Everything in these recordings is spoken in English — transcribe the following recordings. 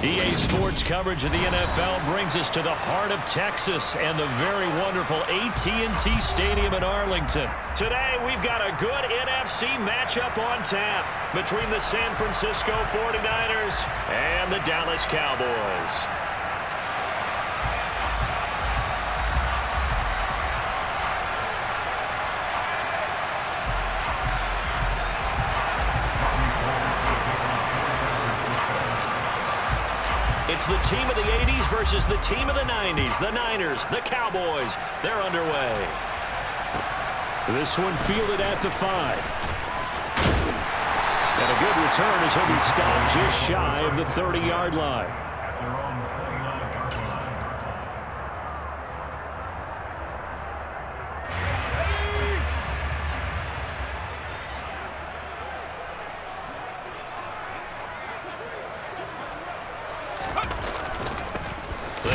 EA Sports coverage of the NFL brings us to the heart of Texas and the very wonderful AT&T Stadium in Arlington. Today, we've got a good NFC matchup on tap between the San Francisco 49ers and the Dallas Cowboys. It's the team of the 80s versus the team of the 90s. The Niners, the Cowboys, they're underway. This one fielded at the 5. And a good return as he'll be stopped just shy of the 30-yard line.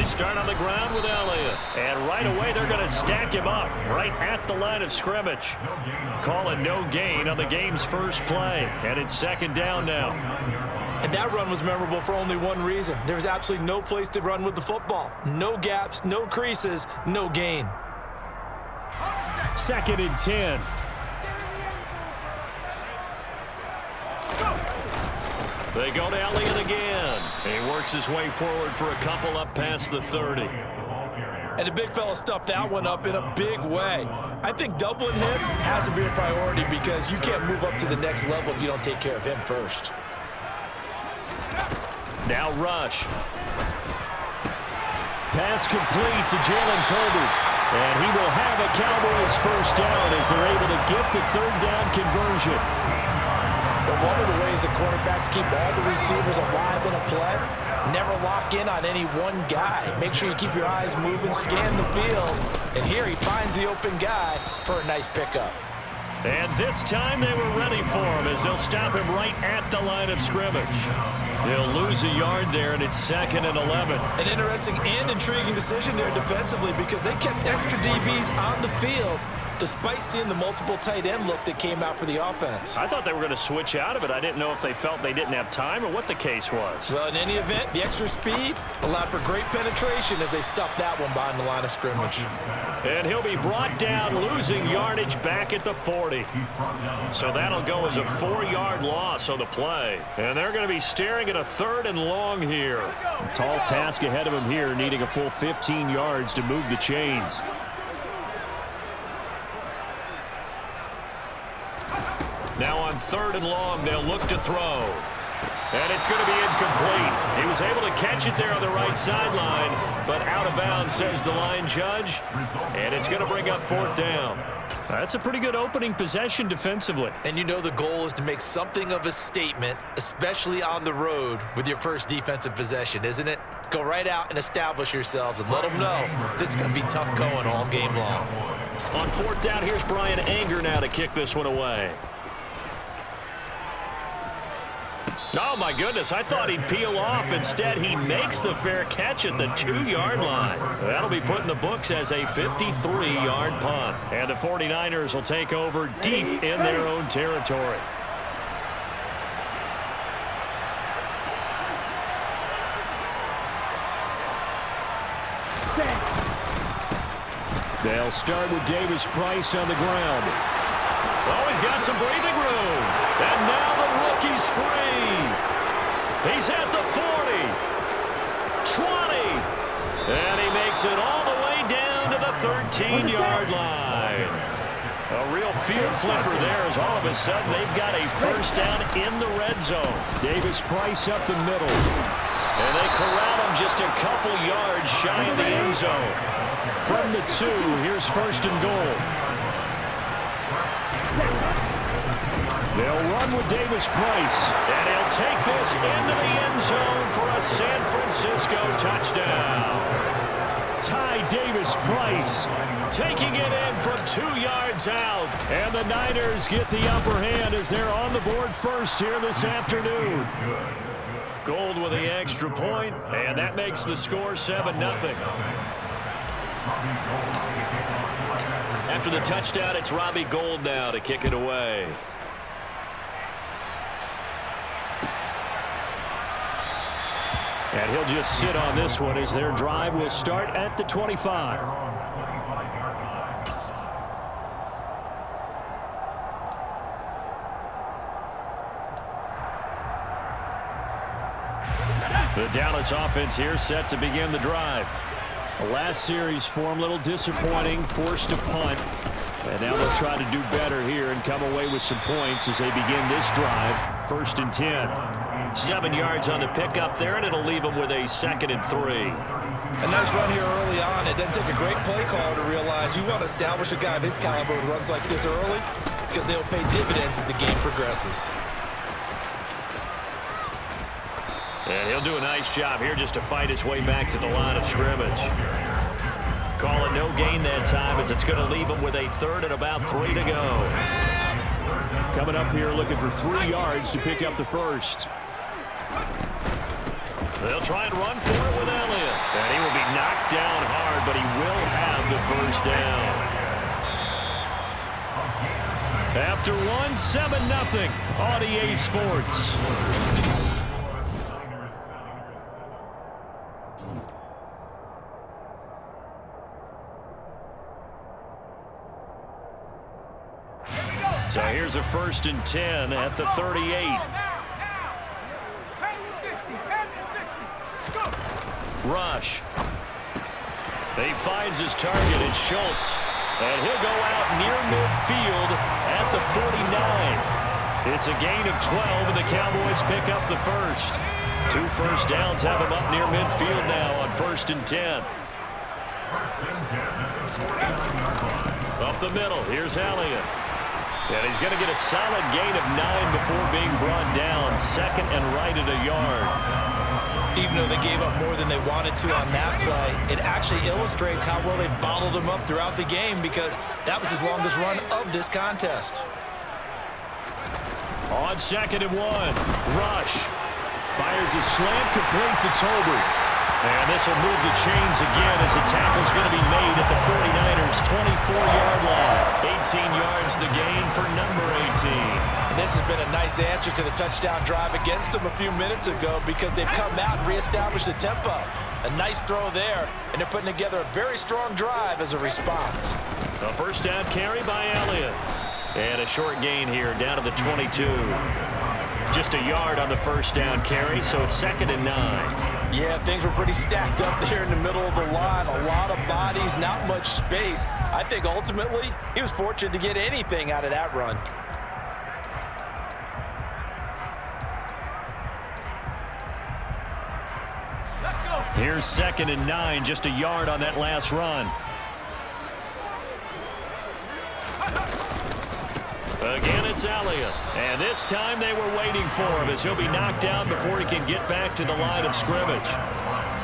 Start on the ground with Elliott. And right away, they're going to stack him up right at the line of scrimmage. Call it no gain on the game's first play. And it's second down now. And that run was memorable for only one reason. There was absolutely no place to run with the football. No gaps, no creases, no gain. Second and 10. They go to Elliott again. He works his way forward for a couple up past the 30. And the big fella stuffed that one up in a big way. I think doubling him has to be a priority because you can't move up to the next level if you don't take care of him first. Now Rush. Pass complete to Jalen Tolbert. And he will have a Cowboys first down as they're able to get the third down conversion. But one of the ways that quarterbacks keep all the receivers alive in a play, never lock in on any one guy. Make sure you keep your eyes moving, scan the field. And here he finds the open guy for a nice pickup. And this time they were ready for him as they'll stop him right at the line of scrimmage. They'll lose a yard there, and it's second and 11. An interesting and intriguing decision there defensively because they kept extra DBs on the field despite seeing the multiple tight end look that came out for the offense. I thought they were going to switch out of it. I didn't know if they felt they didn't have time or what the case was. Well, in any event, the extra speed allowed for great penetration as they stuffed that one behind the line of scrimmage. And he'll be brought down, losing yardage back at the 40. So that'll go as a 4-yard loss on the play. And they're going to be staring at a third and long here. A tall task ahead of him here, needing a full 15 yards to move the chains. Now on third and long, they'll look to throw. And it's going to be incomplete. He was able to catch it there on the right sideline, but out of bounds, says the line judge. And it's going to bring up fourth down. That's a pretty good opening possession defensively. And you know the goal is to make something of a statement, especially on the road with your first defensive possession, isn't it? Go right out and establish yourselves and let them know this is going to be tough going all game long. On fourth down, here's Brian Anger now to kick this one away. Oh, my goodness, I thought he'd peel off. Instead, he makes the fair catch at the 2-yard line. That'll be put in the books as a 53-yard punt. And the 49ers will take over deep in their own territory. They'll start with Davis Price on the ground. Oh, he's got some breathing room. And now the rookie's free. He's at the 40, 20, and he makes it all the way down to the 13-yard line. A real field flipper there as all of a sudden they've got a first down in the red zone. Davis Price up the middle. And they corral him just a couple yards shy of the end zone. From the 2, here's first and goal. They'll run with Davis Price. And he'll take this into the end zone for a San Francisco touchdown. Ty Davis Price taking it in from 2 yards out. And the Niners get the upper hand as they're on the board first here this afternoon. Gold with the extra point, and that makes the score 7-0. After the touchdown, it's Robbie Gould now to kick it away. And he'll just sit on this one as their drive will start at the 25. The Dallas offense here set to begin the drive. The last series for him, a little disappointing, forced to punt. And now they'll try to do better here and come away with some points as they begin this drive. 1st and 10. 7 yards on the pickup there, and it'll leave them with a 2nd and 3. A nice run here early on. It doesn't take a great play caller to realize you want to establish a guy of his caliber who runs like this early because they'll pay dividends as the game progresses. And he'll do a nice job here just to fight his way back to the line of scrimmage. Call it no gain that time as it's going to leave him with a 3rd and about 3 to go. Coming up here looking for 3 yards to pick up the 1st. They'll try and run for it with Elliott. And he will be knocked down hard, but he will have the 1st down. After 1, 7-0 on EA Sports. So here's a 1st and 10 at the 38. Rush. He finds his target in Schultz. And he'll go out near midfield at the 49. It's a gain of 12, and the Cowboys pick up the 1st. 2 first downs have him up near midfield now on 1st and 10. Up the middle, here's Elliott. And he's going to get a solid gain of 9 before being brought down. 2nd and right at a yard. Even though they gave up more than they wanted to on that play, it actually illustrates how well they bottled him up throughout the game because that was his longest run of this contest. On 2nd and 1, Rush fires a slant, completes it to Tolbert. And this will move the chains again as the tackle's going to be made at the 49ers' 24-yard line. 18 yards the gain for number 18. And this has been a nice answer to the touchdown drive against them a few minutes ago because they've come out and reestablished the tempo. A nice throw there, and they're putting together a very strong drive as a response. A 1st down carry by Elliott. And a short gain here down to the 22. Just a yard on the 1st down carry, so it's 2nd and 9. Yeah, things were pretty stacked up there in the middle of the line. A lot of bodies, not much space. I think ultimately he was fortunate to get anything out of that run. Here's 2nd and 9, just a yard on that last run. Again, it's Elliott. And this time they were waiting for him as he'll be knocked down before he can get back to the line of scrimmage.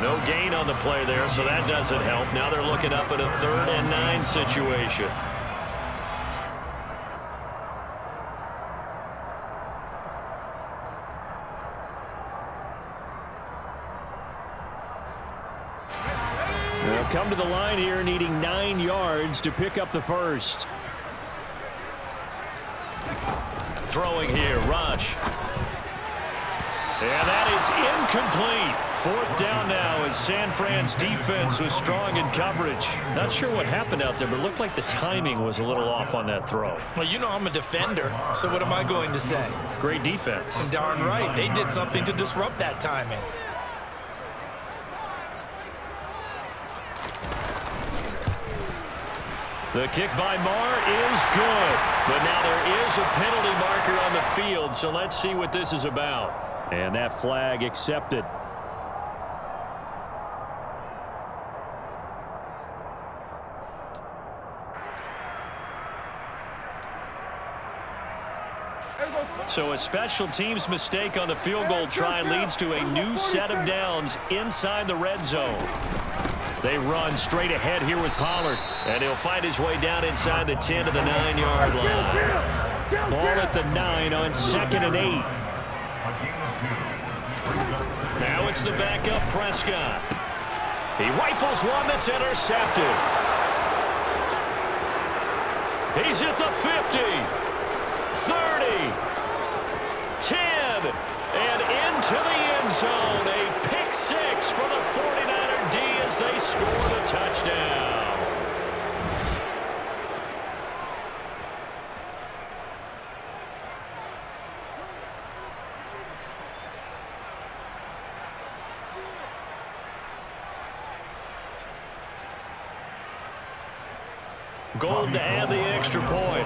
No gain on the play there, so that doesn't help. Now they're looking up at a 3rd and 9 situation. They'll come to the line here needing 9 yards to pick up the 1st. Throwing here, Rush. And that is incomplete. 4th down now as San Fran's defense was strong in coverage. Not sure what happened out there, but it looked like the timing was a little off on that throw. Well, you know I'm a defender, so what am I going to say? Great defense. Darn right. They did something to disrupt that timing. The kick by Marr is good. But now there is a penalty marker on the field, so let's see what this is about. And that flag accepted. So a special teams mistake on the field goal try leads to a new set of downs inside the red zone. They run straight ahead here with Pollard, and he'll find his way down inside the 10 to the 9-yard line. Ball at the 9 on 2nd and 8. Now it's the backup Prescott. He rifles one that's intercepted. He's at the 50, 30, 10, and into the end zone. A pick six. gold to add the extra point.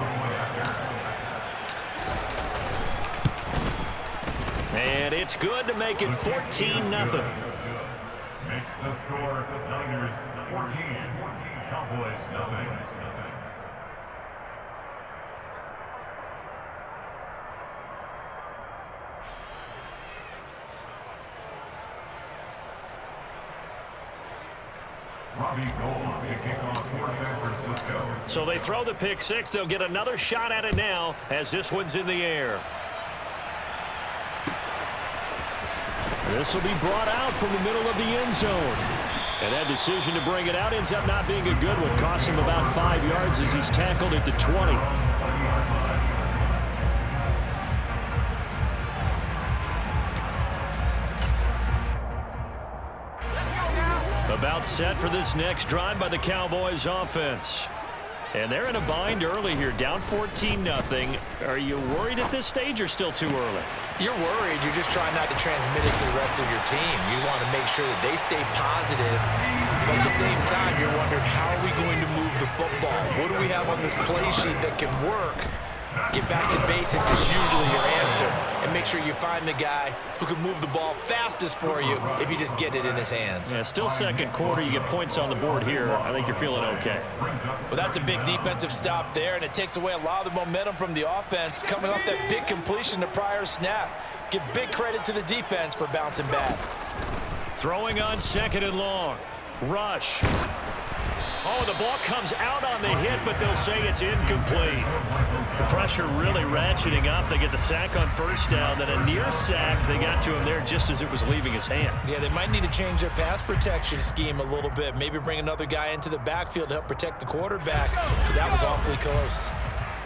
And it's good to make it 14-0. Makes the score Niners 14, Cowboys nothing. Robbie Gould to kick off for San Francisco. So they throw the pick six. They'll get another shot at it now as this one's in the air. This will be brought out from the middle of the end zone. And that decision to bring it out ends up not being a good one. Cost him about 5 yards as he's tackled at the 20. About set for this next drive by the Cowboys offense. And they're in a bind early here, down 14-0. Are you worried at this stage or still too early? You're worried. You're just trying not to transmit it to the rest of your team. You want to make sure that they stay positive. But at the same time, you're wondering, how are we going to move the football? What do we have on this play sheet that can work? Get back to basics is usually your answer. And make sure you find the guy who can move the ball fastest for you if you just get it in his hands. Yeah, still second quarter. You get points on the board here. I think you're feeling okay. Well, that's a big defensive stop there, and it takes away a lot of the momentum from the offense. Coming off that big completion the prior snap. Give big credit to the defense for bouncing back. Throwing on second and long. Rush. Oh, the ball comes out on the hit, but they'll say it's incomplete. Pressure really ratcheting up. They get the sack on first down. Then a near sack. They got to him there just as it was leaving his hand. Yeah, they might need to change their pass protection scheme a little bit. Maybe bring another guy into the backfield to help protect the quarterback, because that was awfully close.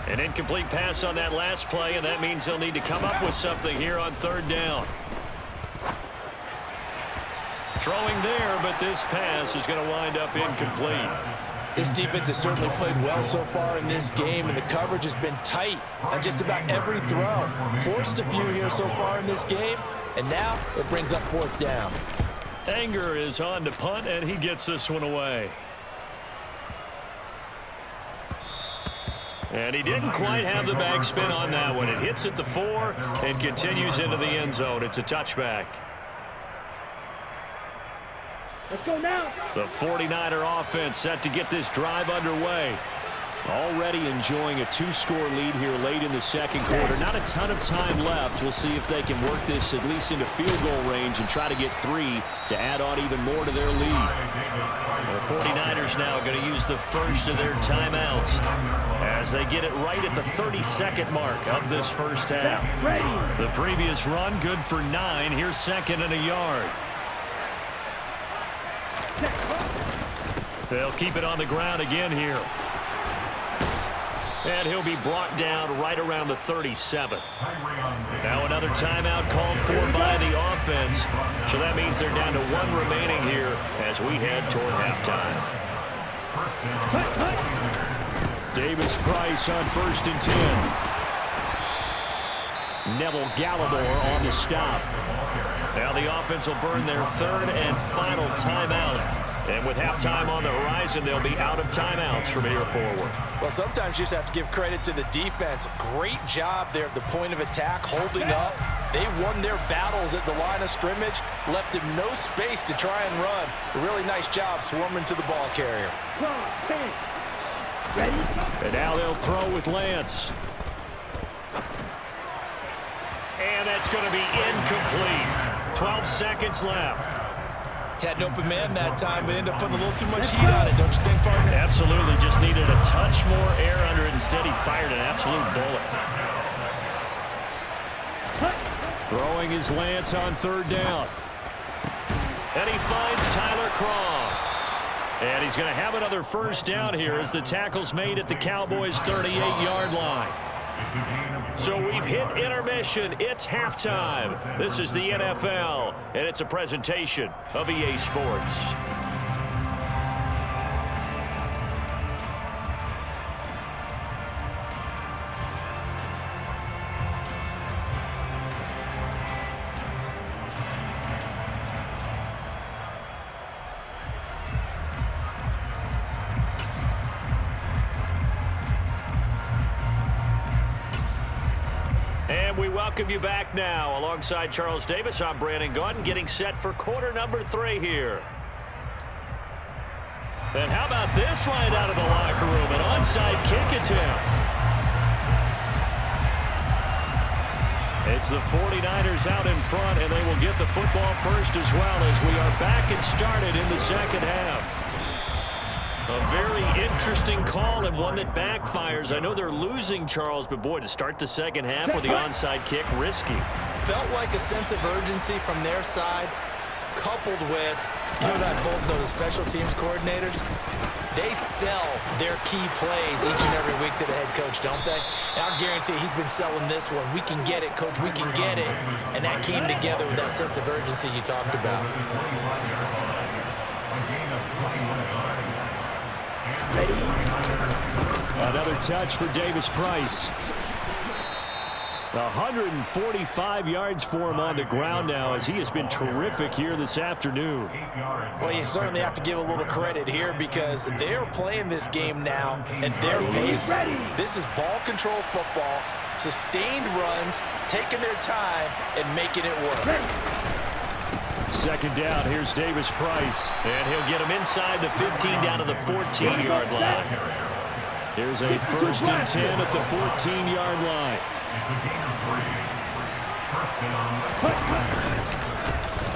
An incomplete pass on that last play, and that means they'll need to come up with something here on third down. Throwing there, but this pass is going to wind up incomplete. This defense has certainly played well so far in this game, and the coverage has been tight on just about every throw. Forced a few here so far in this game, and now it brings up fourth down. Anger is on to punt, and he gets this one away. And he didn't quite have the backspin on that one. It hits at the 4 and continues into the end zone. It's a touchback. Let's go now. The 49er offense set to get this drive underway. Already enjoying a 2-score lead here late in the second quarter. Not a ton of time left. We'll see if they can work this at least into field goal range and try to get 3 to add on even more to their lead. The 49ers now going to use the first of their timeouts as they get it right at the 32nd mark of this first half. The previous run good for 9. Here's second and a yard. They'll keep it on the ground again here. And he'll be brought down right around the 37. Now another timeout called for by the offense. So that means they're down to 1 remaining here as we head toward halftime. Davis Price on 1st and 10. Neville Gallimore on the stop. Now the offense will burn their 3rd and final timeout. And with halftime on the horizon, they'll be out of timeouts from here forward. Well, sometimes you just have to give credit to the defense. Great job there at the point of attack, holding up. They won their battles at the line of scrimmage, left him no space to try and run. A really nice job swarming to the ball carrier. And now they'll throw with Lance. And that's going to be incomplete. 12 seconds left. Had an open man that time, but ended up putting a little too much heat on it, don't you think, partner? Absolutely. Just needed a touch more air under it. Instead, he fired an absolute bullet. Throwing his Lance on 3rd down. And he finds Tyler Kroft. And he's going to have another first down here as the tackle's made at the Cowboys' 38-yard line. So we've hit intermission. It's halftime. This is the NFL, and it's a presentation of EA Sports. And we welcome you back now. Alongside Charles Davis, I'm Brandon Gaudin, getting set for quarter number 3 here. And how about this right out of the locker room? An onside kick attempt. It's the 49ers out in front, and they will get the football first as well as we are back and started in the second half. A very interesting call and one that backfires. I know they're losing, Charles, but boy, to start the second half with the onside kick, risky. Felt like a sense of urgency from their side, coupled with, you know that both those special teams coordinators, they sell their key plays each and every week to the head coach, don't they? And I'll guarantee he's been selling this one. We can get it, coach, we can get it. And that came together with that sense of urgency you talked about. Another touch for Davis Price. 145 yards for him on the ground now as he has been terrific here this afternoon. Well, you certainly have to give a little credit here because they're playing this game now at their pace. This is ball control football, sustained runs, taking their time and making it work. Second down, here's Davis Price. And he'll get him inside the 15 down to the 14-yard line. Here's a 1st and 10 at the 14-yard line.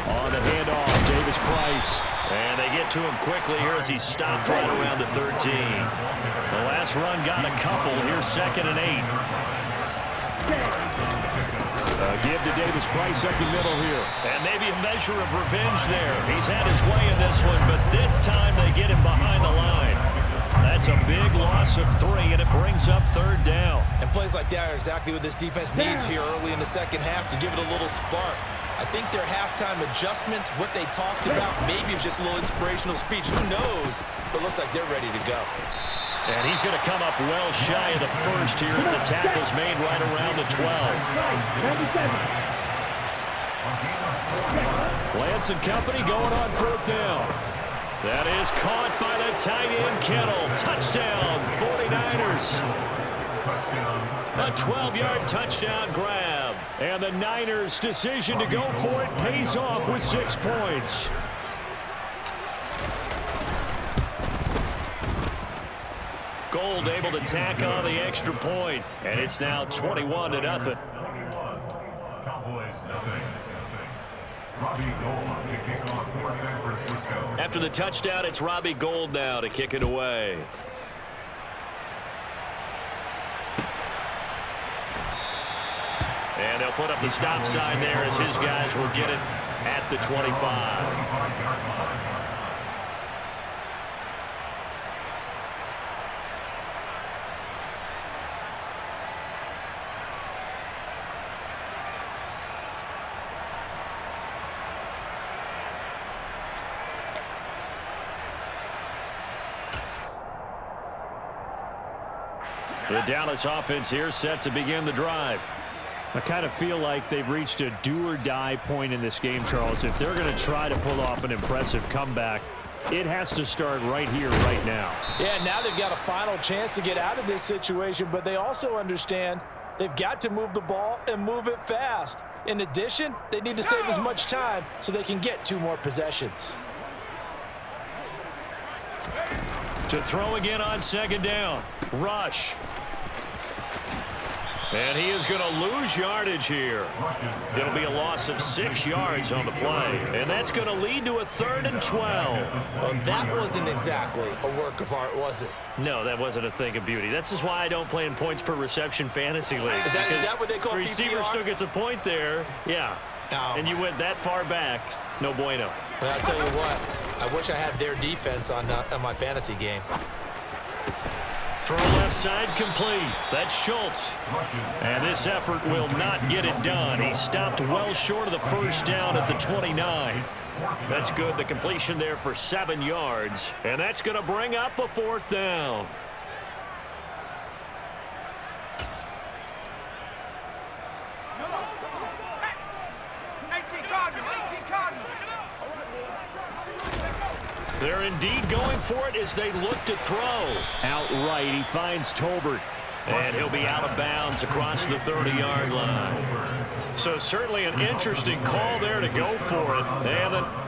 On the handoff, Davis Price. And they get to him quickly here as he stopped right around the 13. The last run got a couple. Here's 2nd and 8. Give to Davis Price up the middle here. And maybe a measure of revenge there. He's had his way in this one, but this time they get him behind the line. That's a big loss of 3, and it brings up 3rd down. And plays like that are exactly what this defense needs here early in the second half to give it a little spark. I think their halftime adjustments, what they talked about, maybe it was just a little inspirational speech. Who knows? But looks like they're ready to go. And he's going to come up well shy of the first here as the tackle's made right around the 12. Lance and company going on 4th down. That is caught by the tight end Kittle. Touchdown, 49ers. A 12-yard touchdown grab. And the Niners' decision to go for it pays off with 6 points. Gold able to tack on the extra point, and it's now 21-0. After the touchdown, it's Robbie Gould now to kick it away. And they'll put up the stop sign there as his guys will get it at the 25. The Dallas offense here set to begin the drive. I kind of feel like they've reached a do-or-die point in this game, Charles. If they're going to try to pull off an impressive comeback, it has to start right here, right now. Yeah, now they've got a final chance to get out of this situation, but they also understand they've got to move the ball and move it fast. In addition, they need to save as much time so they can get 2 more possessions. To throw again on 2nd down. Rush. And he is going to lose yardage here. It'll be a loss of 6 yards on the play. And that's going to lead to a 3rd and 12. Well, that wasn't exactly a work of art, was it? No, that wasn't a thing of beauty. This is why I don't play in points per reception fantasy league. Is that what they call the receiver PPR? still gets a point there. Yeah. Oh. And you went that far back. No bueno. But I'll tell you what, I wish I had their defense on my fantasy game. Throw left side complete. That's Schultz. And this effort will not get it done. He stopped well short of the 1st down at the 29. That's good. The completion there for 7 yards. And that's going to bring up a 4th down. They're indeed going for it as they look to throw. Outright, he finds Tolbert. And he'll be out of bounds across the 30-yard line. So certainly an interesting call there to go for it. And